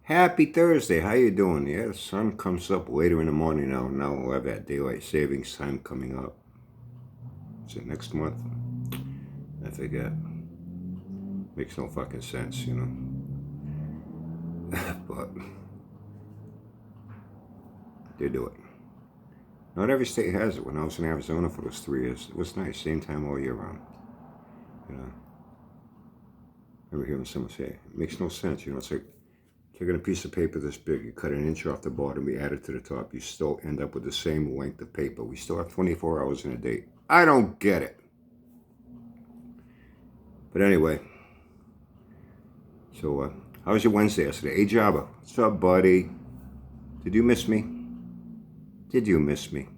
Happy Thursday. How you doing? Yeah, the sun comes up later in the morning now. Now we'll have that daylight savings time coming up. Is it next month? I forget. Makes no fucking sense, you know. But they do it. Not every state has it. When I was in Arizona for those 3 years, it was nice. Same time all year round. You know. I remember hearing someone say, it makes no sense. You know, it's like taking a piece of paper this big, you cut an inch off the bottom, you add it to the top, you still end up with the same length of paper. We still have 24 hours in a day. I don't get it. But anyway, so how was your Wednesday yesterday? Hey Jabba, what's up, buddy? Did you miss me? Did you miss me?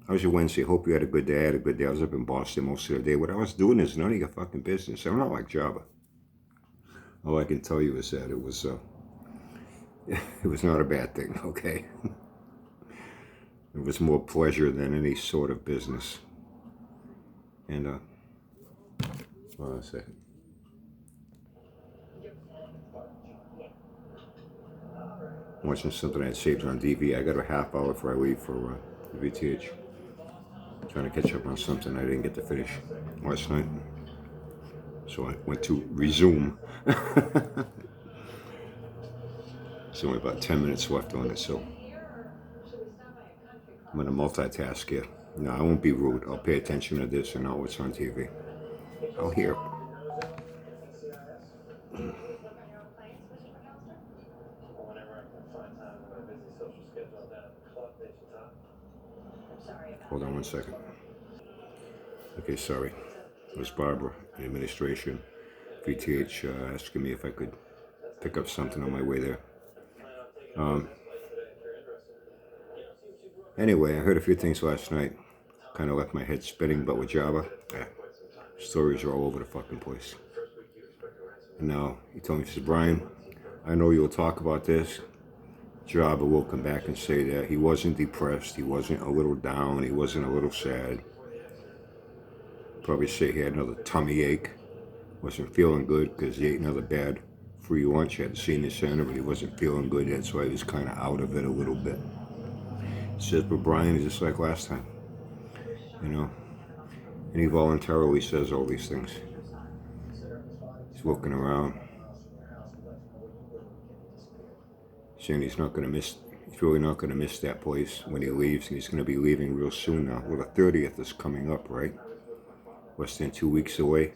How was your Wednesday? Hope you had a good day. I had a good day. I was up in Boston most of the day. What I was doing is none of your fucking business. I'm not like Jabba. All I can tell you is that it was not a bad thing, okay? It was more pleasure than any sort of business. And, hold on a second. Watching something I had saved on DV. I got a half hour before I leave for VTH. Trying to catch up on something I didn't get to finish last night. So I went to resume. There's only about 10 minutes left on it, so I'm going to multitask here. No, I won't be rude. I'll pay attention to this and know what's on TV. I'll hear. Hold on one second. Okay, sorry. It was Barbara, the administration, VTH, asking me if I could pick up something on my way there. Anyway, I heard a few things last night. Kind of left my head spinning, but with Java, stories are all over the fucking place. And now he told me, he says, Brian, I know you'll talk about this. Java will come back and say that he wasn't depressed, he wasn't a little down, he wasn't a little sad. Probably say he had another tummy ache, wasn't feeling good because he ate another bad free lunch at the senior center, but he wasn't feeling good. That's why he was kind of out of it a little bit. He says, but Brian is just like last time, you know. And he voluntarily says all these things. He's looking around, saying he's not going to miss. He's really not going to miss that place when he leaves, and he's going to be leaving real soon now. Well, the 30th is coming up, right? Less than 2 weeks away.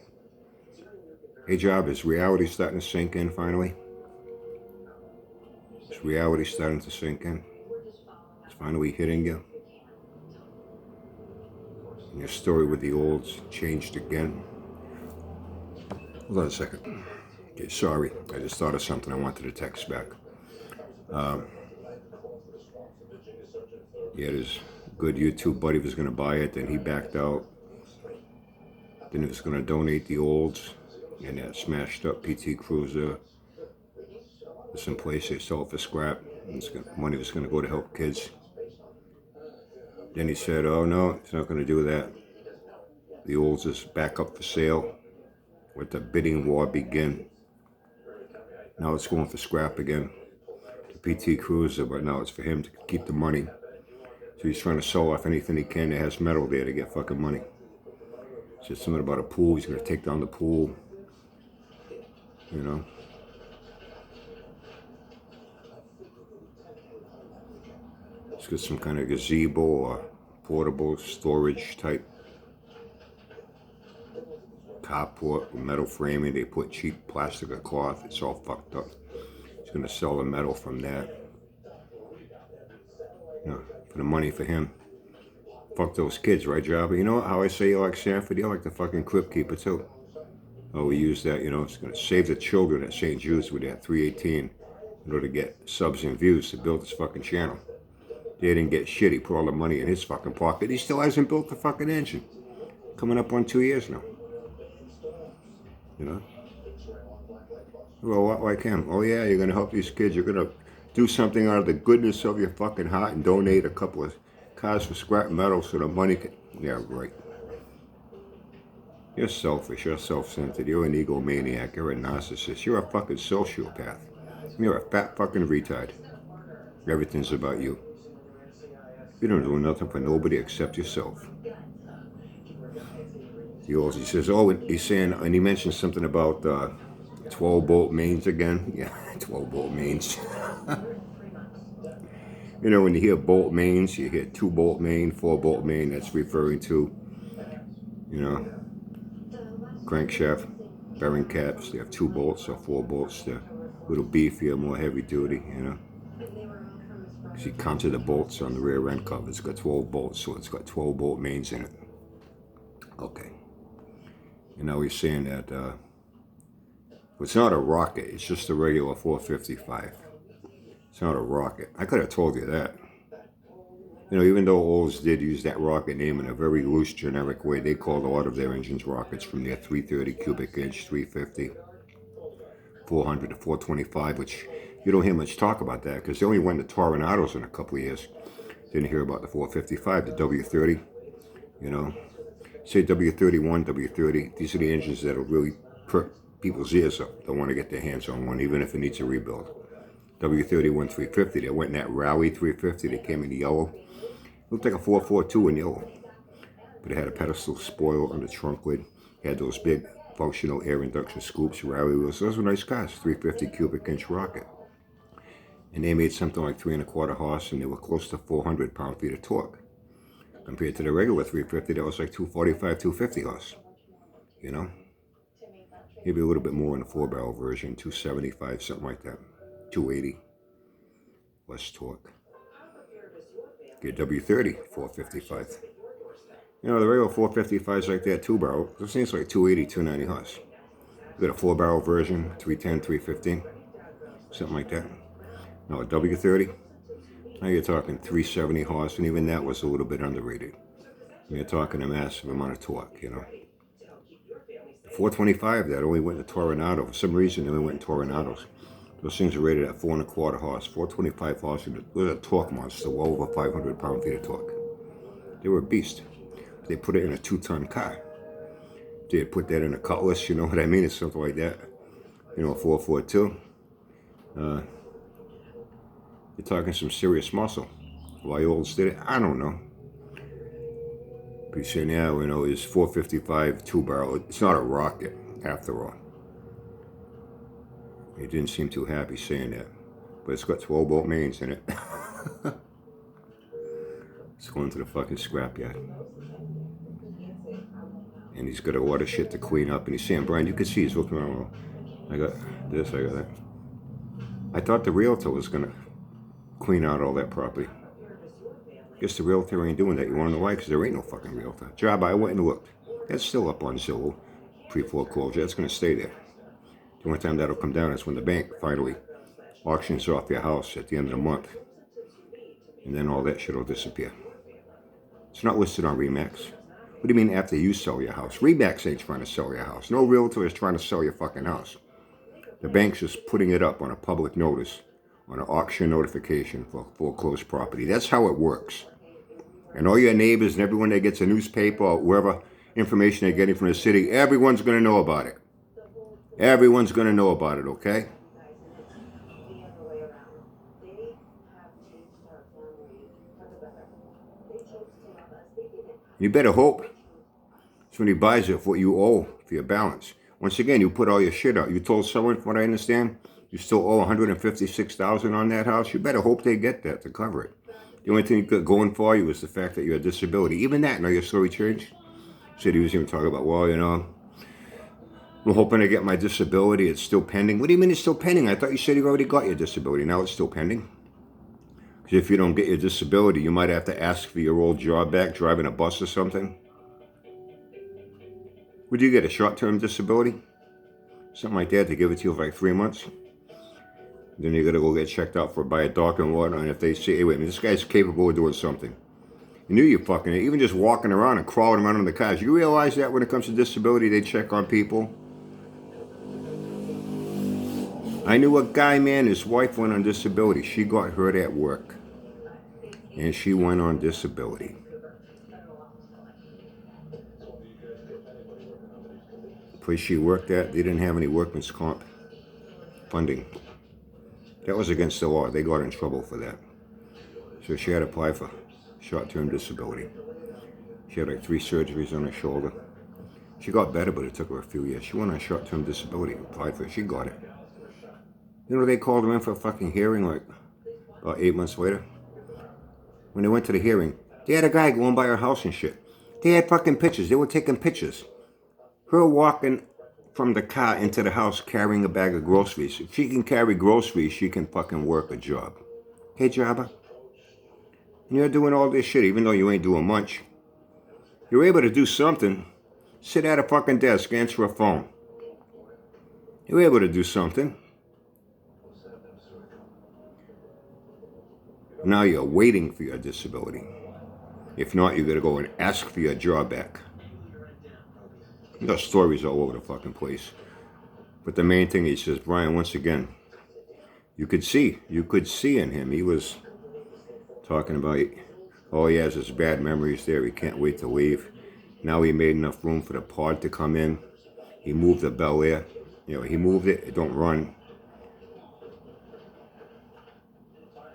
Hey, Job, is reality starting to sink in finally? Is reality starting to sink in? It's finally hitting you? And your story with the olds changed again? Hold on a second. Okay, sorry. I just thought of something I wanted to text back. He had his good YouTube buddy was going to buy it, then he backed out. Then he was going to donate the olds and that smashed up PT Cruiser. Some place they sell it for scrap. Money was going to go to help kids. Then he said, oh no, he's not going to do that. The olds is back up for sale. Let the bidding war begin. Now it's going for scrap again. The PT Cruiser, but now it's for him to keep the money. So he's trying to sell off anything he can that has metal there to get fucking money. Said something about a pool. He's going to take down the pool. You know. He's got some kind of gazebo or portable storage type carport with metal framing. They put cheap plastic or cloth. It's all fucked up. He's going to sell the metal from that. You know, for the money for him. Fuck those kids, right, Jabba? You know how I say you like Sanford? You like the fucking Crypt Keeper, too. Oh, we use that, you know, it's going to save the children at St. Jude's with that 318 in order to get subs and views to build this fucking channel. They didn't get shit. He put all the money in his fucking pocket. He still hasn't built the fucking engine. Coming up on 2 years now. You know? Well, what like him? Oh, yeah, you're going to help these kids. You're going to do something out of the goodness of your fucking heart and donate a couple of cars for scrap metal so the money can... Yeah, right. You're selfish, you're self-centered, you're an egomaniac, you're a narcissist, you're a fucking sociopath. You're a fat fucking retard. Everything's about you. You don't do nothing for nobody except yourself. He says, oh, he's saying, and he mentioned something about 12-bolt mains again. Yeah, 12-bolt mains. You know, when you hear bolt mains, you hear 2-bolt main, 4-bolt main. That's referring to, you know, crankshaft bearing caps. They have 2 bolts or 4 bolts. They're a little beefier, more heavy duty, you know. Because you counted the bolts on the rear end cover. It's got 12 bolts, so it's got 12-bolt mains in it. Okay. And now he's saying that it's not a rocket. It's just a regular 455. It's not a rocket. I could have told you that. You know, even though Olds did use that rocket name in a very loose, generic way, they called a lot of their engines rockets, from their 330 cubic inch, 350, 400 to 425, which you don't hear much talk about that because they only went to Toronados in a couple of years. Didn't hear about the 455, the W30, you know. Say W31, W30, these are the engines that'll really perk people's ears up. They'll want to get their hands on one, even if it needs a rebuild. W31 350, they went in that Rally 350, they came in yellow. Looked like a 442 in yellow. But it had a pedestal spoiler on the trunk lid. It had those big functional air induction scoops, Rally wheels. Those were nice cars, 350 cubic inch rocket. And they made something like 3¼ horse, and they were close to 400 pound-feet of torque. Compared to the regular 350, that was like 245, 250 horse. You know? Maybe a little bit more in the 4-barrel version, 275, something like that. 280. Less torque. Get W30, 455. You know, the regular 455s like that 2-barrel, those things like 280, 290 horse. You got a 4-barrel version, 310, 315, something like that. No, a W30, now you're talking 370 horse, and even that was a little bit underrated. You're talking a massive amount of torque, you know. 425, that only went to Toronado. For some reason, they only went in Toronados. Those things are rated at 4¼ horse, 425 horse, and it was a torque monster, well over 500 pound-feet of torque. They were a beast. They put it in a 2-ton car. They put that in a Cutlass, you know what I mean? It's something like that. You know, a 442. You're talking some serious muscle. Why Olds did it, I don't know. But he's saying, yeah, you know, it's 455 2-barrel. It's not a rocket, after all. He didn't seem too happy saying that. But it's got 12-bolt mains in it. It's going to the fucking scrapyard. And he's got a lot of shit to clean up. And he's saying, Brian, you can see he's looking around. I got this, I got that. I thought the realtor was going to clean out all that property. Guess the realtor ain't doing that. You want to know why? Because there ain't no fucking realtor. Job, I went and looked. That's still up on Zillow. Pre-foreclosure. That's going to stay there. The only time that'll come down is when the bank finally auctions off your house at the end of the month. And then all that shit will disappear. It's not listed on RE/MAX. What do you mean after you sell your house? RE/MAX ain't trying to sell your house. No realtor is trying to sell your fucking house. The bank's just putting it up on a public notice, on an auction notification for foreclosed property. That's how it works. And all your neighbors and everyone that gets a newspaper or wherever information they're getting from the city, everyone's going to know about it. Everyone's going to know about it, okay? You better hope somebody buys it for what you owe for your balance. Once again, you put all your shit out. You told someone, from what I understand, you still owe $156,000 on that house. You better hope they get that to cover it. The only thing you got going for you is the fact that you had disability. Even that, now your story changed. Said he was even talking about, well, you know, I'm hoping to get my disability. It's still pending. What do you mean it's still pending? I thought you said you already got your disability. Now it's still pending? Because if you don't get your disability, you might have to ask for your old job back, driving a bus or something. Would you get a short-term disability? Something like that, to give it to you for like 3 months? Then you got to go get checked out by a doctor and whatnot. And if they say, hey, wait a minute, this guy's capable of doing something. You knew you're fucking it. Even just walking around and crawling around in the cars. You realize that when it comes to disability, they check on people? I knew a guy, man, his wife went on disability. She got hurt at work. And she went on disability. place she worked at, they didn't have any workman's comp funding. That was against the law. They got in trouble for that. So she had to apply for short-term disability. She had like 3 surgeries on her shoulder. She got better, but it took her a few years. She went on short-term disability, applied for it. She got it. You know, they called her in for a fucking hearing like about 8 months later. When they went to the hearing, they had a guy going by her house and shit. They had fucking pictures. They were taking pictures. Her walking from the car into the house carrying a bag of groceries. If she can carry groceries, she can fucking work a job. Hey, jobber. And you're doing all this shit, even though you ain't doing much. You're able to do something. Sit at a fucking desk, answer a phone. You're able to do something. Now you're waiting for your disability. If not, you're going to go and ask for your job back. You got stories all over the fucking place. But the main thing, he says, Brian, once again, you could see in him. He was talking about, oh, he has his bad memories there. He can't wait to leave. Now he made enough room for the pod to come in. He moved the Bel Air. You know, he moved it. It don't run.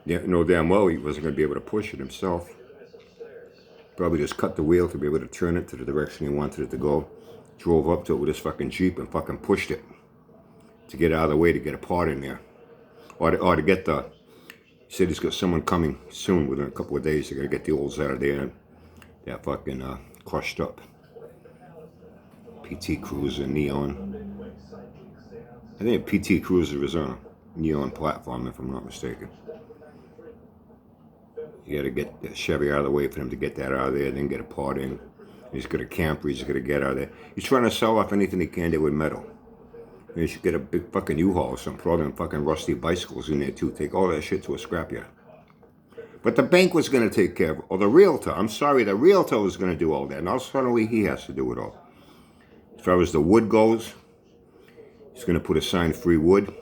Yeah, no damn well he wasn't going to be able to push it himself. Probably just cut the wheel to be able to turn it to the direction he wanted it to go. Drove up to it with his fucking Jeep and fucking pushed it to get out of the way to get a part in there. Or to get the, he said he's got someone coming soon within a couple of days. They're going to get the olds out of there and that fucking crushed up PT Cruiser Neon. I think a PT Cruiser is on a Neon platform if I'm not mistaken. You got to get the Chevy out of the way for him to get that out of there, then get a part in. He's got a camper, he's got to get out of there. He's trying to sell off anything he can do with metal. And he should get a big fucking U-Haul or something. Throw them fucking rusty bicycles in there too. Take all that shit to a scrapyard. But the bank was going to take care of it. Or the realtor. I'm sorry, the realtor was going to do all that. Now suddenly he has to do it all. As far as the wood goes, he's going to put a sign, free wood.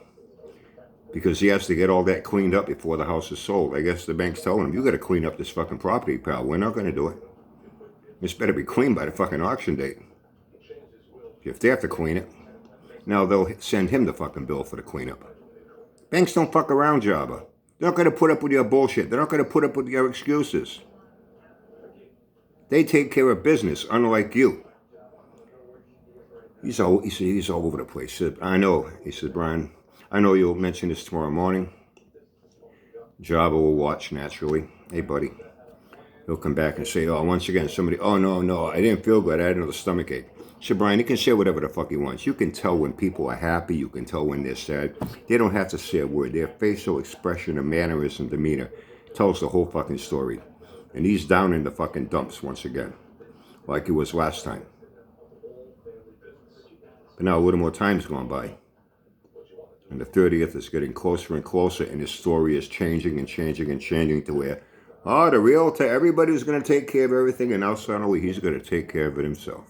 Because he has to get all that cleaned up before the house is sold. I guess the bank's telling him, you got to clean up this fucking property, pal. We're not going to do it. This better be clean by the fucking auction date. If they have to clean it, now they'll send him the fucking bill for the cleanup. Banks don't fuck around, Jabba. They're not going to put up with your bullshit. They're not going to put up with your excuses. They take care of business, unlike you. He's all over the place. He said, I know. He said, Brian, I know you'll mention this tomorrow morning. Jabba will watch naturally. Hey, buddy. He'll come back and say, oh, once again, somebody, oh, no, I didn't feel good. I had another stomach ache. So, Brian, he can say whatever the fuck he wants. You can tell when people are happy. You can tell when they're sad. They don't have to say a word. Their facial expression and mannerism, demeanor tells the whole fucking story. And he's down in the fucking dumps once again, like he was last time. But now a little more time's gone by. And the 30th is getting closer and closer, and his story is changing and changing and changing to where, oh, the realtor, everybody's going to take care of everything, and now suddenly he's going to take care of it himself.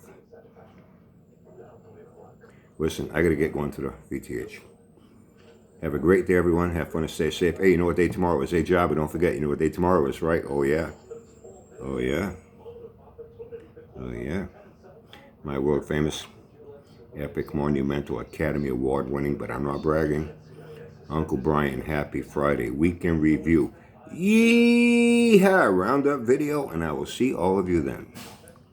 Listen, I got to get going to the VTH. Have a great day, everyone. Have fun and stay safe. Hey, you know what day tomorrow is? Hey, Jabba, don't forget, you know what day tomorrow is, right? Oh, yeah. Oh, yeah. Oh, yeah. My world-famous, epic, monumental, Academy Award winning, but I'm not bragging, Uncle Brian, happy Friday. Weekend review. Yeehaw! Roundup video, and I will see all of you then.